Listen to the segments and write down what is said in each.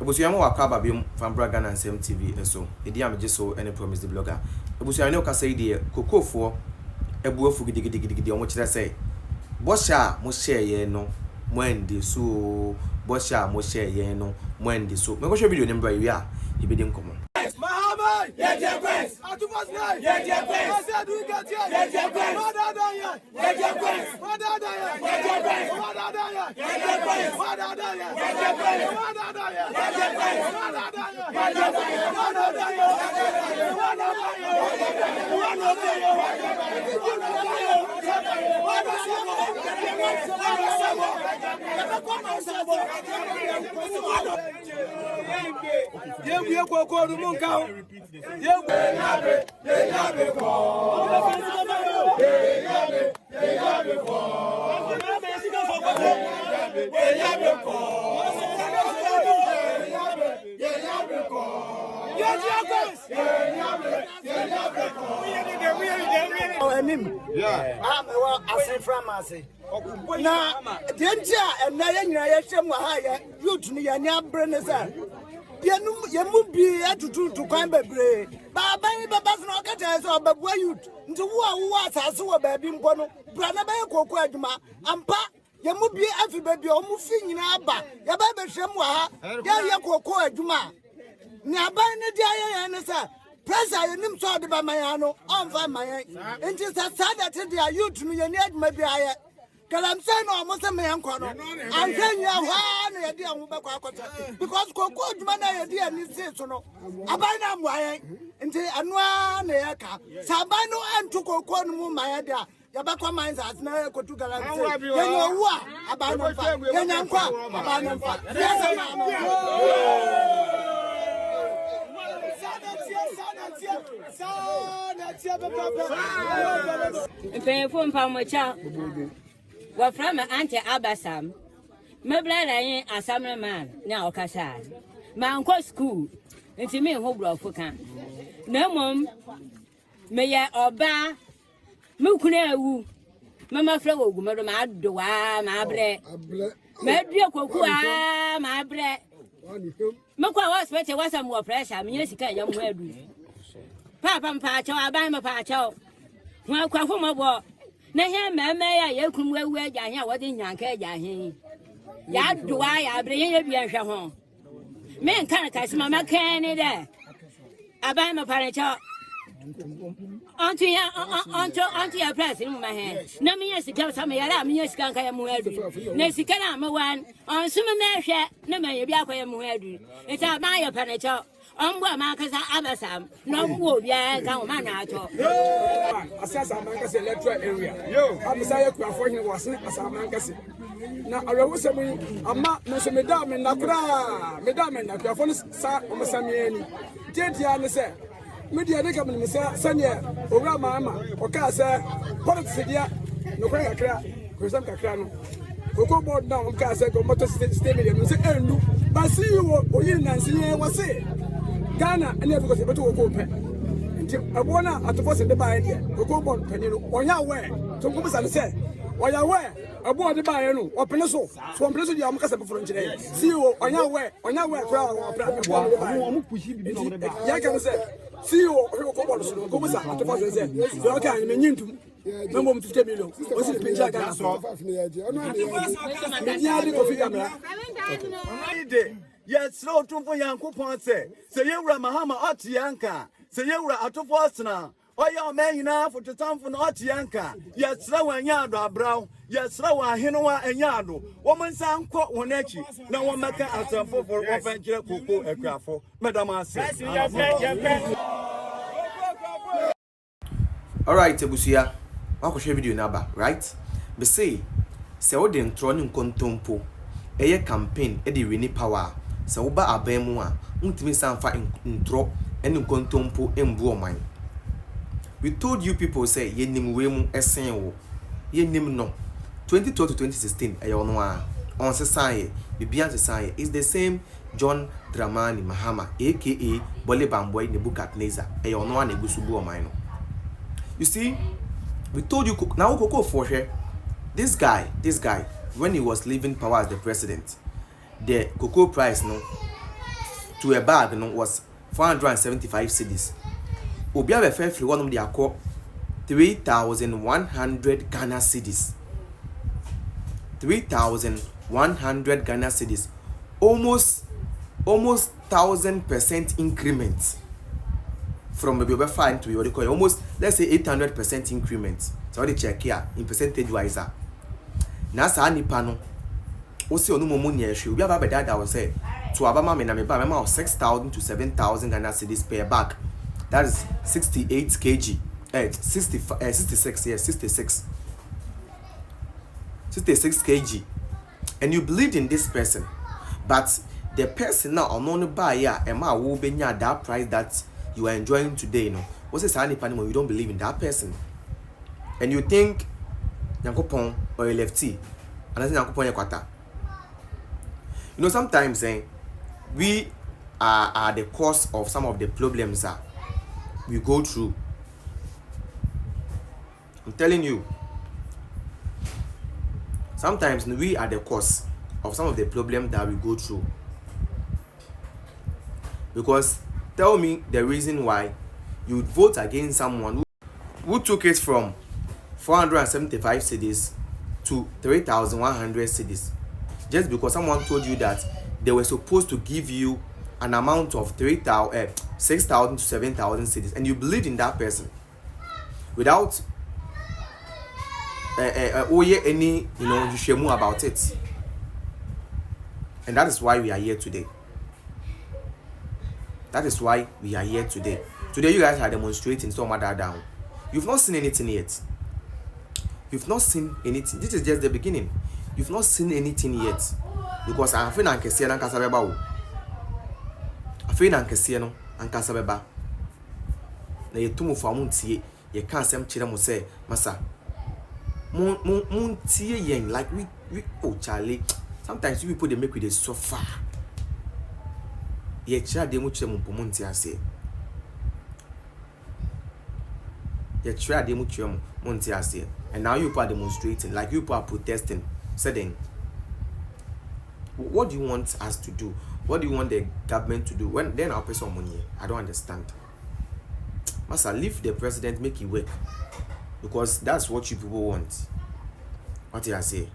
Ebusuamu wakaba biom from Braga and Asem TV so. Edi am so any promise the blogger. Ebusuamu no ka say dey kokofo ebuafu gidigidi omo kire say. Bosha mo share ye no mo ende so bosha mo share ye no mo ende so. Me go show video number you are. You be dem come on. Muhammad, yeah, Prince. Ato Forson, yeah, Prince. I said we got here, yeah, Prince. Mother Daya, yeah, Prince. Mother Daya, yeah, Prince. Mother Daya, yeah, Prince. Mother Daya, yeah, Prince. Mother Daya, yeah, Prince. Mother Daya, yeah, Prince. Mother Daya, yeah, Asem from Asem. Na denja na yenya yehwem wa ha ya youth ni ya nya brene sa yemu bi atutu to kwan bebre baba yi baba so okata so babua youth nti wo asase wo ba bi mpo no bra na ba ekoko adwuma ampa yemu bi afi ba bi o mu fi nyina aba ya ba behwem wa ha ya ekoko adwuma ni aban ne dia ya ne sa pressure yenim so de ba man no on fa man nti sa that dia youth no ye ni adwuma bi aye Kalam say no mo se me yanko no anhanya hwa na ye de ho be kwa akota because koko adwuma na ye de ani se so no aban na mwaye nti anoa na ye ka saban no antu koko no mu maye de ya ba kwa mines as na kotu kalam say ye no wu a aban no fa ye nyanko aban no fa yes na Mpanyinfo mpamocha wafra ma ante Abasam mebla na yin asamre man na okasa ma nko school nti me ho brofo kan na mom me ye oba me kuna ewu mama fra wogu me do ma do wa ma bre me due koku a ma bre me kwa hospital wasam wo pressure me sika yam ho adu papa mpa cha aban mpa cha ho kwa fo mo bo na he meme ya yekum wewu aja he wode nyanka aja he ya doa ya bre ye bia hwe ho me nkan ka sima makan ni de aban ma pare cha onto ya press mu ma he na me yesika sama ya la me yesika nka ya mu adu na sika na me wan on sum me hwe na me ye bia kwa ya mu adu eta ba ya pare cha Ombo makasa Abasam, no wo bia ka o ma na ato. Asasa mankase electoral area. Amisa ye kwa for hin wase asasa mankase. Na awusem ama no so medam na kra, medam na kwa for sa o masamiani. Tetia ne se media de kam ne se sane owura mama o ka se politics dia no kwa kakra, ko sam kakra no. Koko board down o ka se go motor stadium se enu. Ba see you o yin nansi ye wase. Ghana and never got to go pen. I wanna Ato Forson the buy idea. Go born penino, or ya wear. So come and say, or ya wear, a board the buy no, or pencil. So I'm pressing your Macassa for today. See you on your way, Yakan said, see you, go with Ato Forson said, so I can't mean to. No more to 10 million. What's the picture? Yes, no, Tumpo Yanko Ponce. Say you were Mahama Otianka. Say you were Ato Forson. Oh, your man enough for the town from Otianka. Yes, slow and yard, brown. Yes, slow and Hinoa and Yado. Woman sound quote one echi. No one make a sample for open Kuku and Grafo. Madame All right, Ebusia. I will share video number, right? But say o den throwing kontompo. Eye campaign e dey win power. Se wo ba aban mu a untimi sanfa intro ene kontompo embu oman. We told you people say yenim we mu esen wo. Yenim no. 2012 to 2016 eye ono a on se san bibia se san is the same John Dramani Mahama aka Bole Bamboy Nebukadnezar eye ono a na egusubu oman no. You see, we told you now Koko for here. This guy, when he was leaving power as the president, the cocoa price no to a bag no was 475 cedis. Obi a fair free one of the akọ 3,100 Ghana cedis. 3,100 Ghana cedis. Almost 1,000% increment from maybe over 5 to what they call almost, let's say 800% increment. So what they check here in percentage wise. Now sa nipa no o se onu momo nya hwe obi aba beda da wo say to abama me na me ba me ma 6,000 to 7,000 Ghana cedis per bag. That is 68 kg. 66 yes, 66 kg. And you believed in this person, but the person now on buy ya e ma wo benya that price that you are enjoying today, no. What say say nipa no you don't believe in that person, and you think Yankopon or a lefty, and I think Yankopon yakwata. You know, sometimes we are the cause of some of the problems that we go through. I'm telling you, sometimes we are the cause of some of the problems that we go through. Because tell me the reason why you would vote against someone who took it from 475 cedis to 3,100 cedis, just because someone told you that they were supposed to give you an amount of 6,000 to 7,000 cedis, and you believed in that person without any you shame about it. And that is why we are here today. That is why we are here today. Today you guys are demonstrating some other down. You've not seen anything yet. You've not seen anything. This is just the beginning. You've not seen anything yet. Because I feel like I see an Ankasabeba. I feel like I see an Ankasabeba. Na yetumu for muntie, ye can't sem chira say, Massa. Muntie yen, like we oh Charlie. Sometimes you people they make with it so far. Ye chira de muche muntie ase. Ye chira de muche muntie ase. And now you people are demonstrating, like you people are protesting, saying, what do you want us to do? What do you want the government to do? When then I'll pay some money. I don't understand. Massa, leave the president, make it work. Because that's what you people want. What did I say?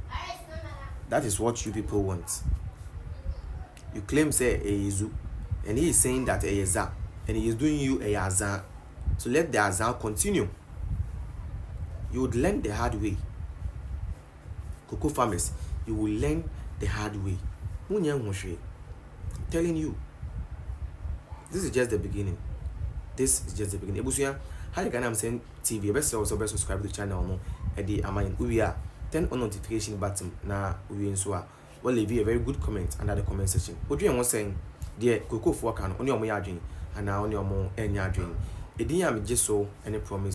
That is what you people want. You claim say Eyezu, and he is saying that Eyeza, and he is doing you Eyaza. So let the Azan continue. You would learn the hard way. Cocoa farmers, you will learn the hard way. I'm telling you, this is just the beginning. This is just the beginning. Ebusuya, how can I send TV? Best also best subscribe to the channel. No, Eddie, we are turn on notification button. Na we insua. Well, leave a very good comment under the comment section. What do you want saying? Dear Cocoa for can only on my and now only on more any dream. Eddie, I'm just so any promise.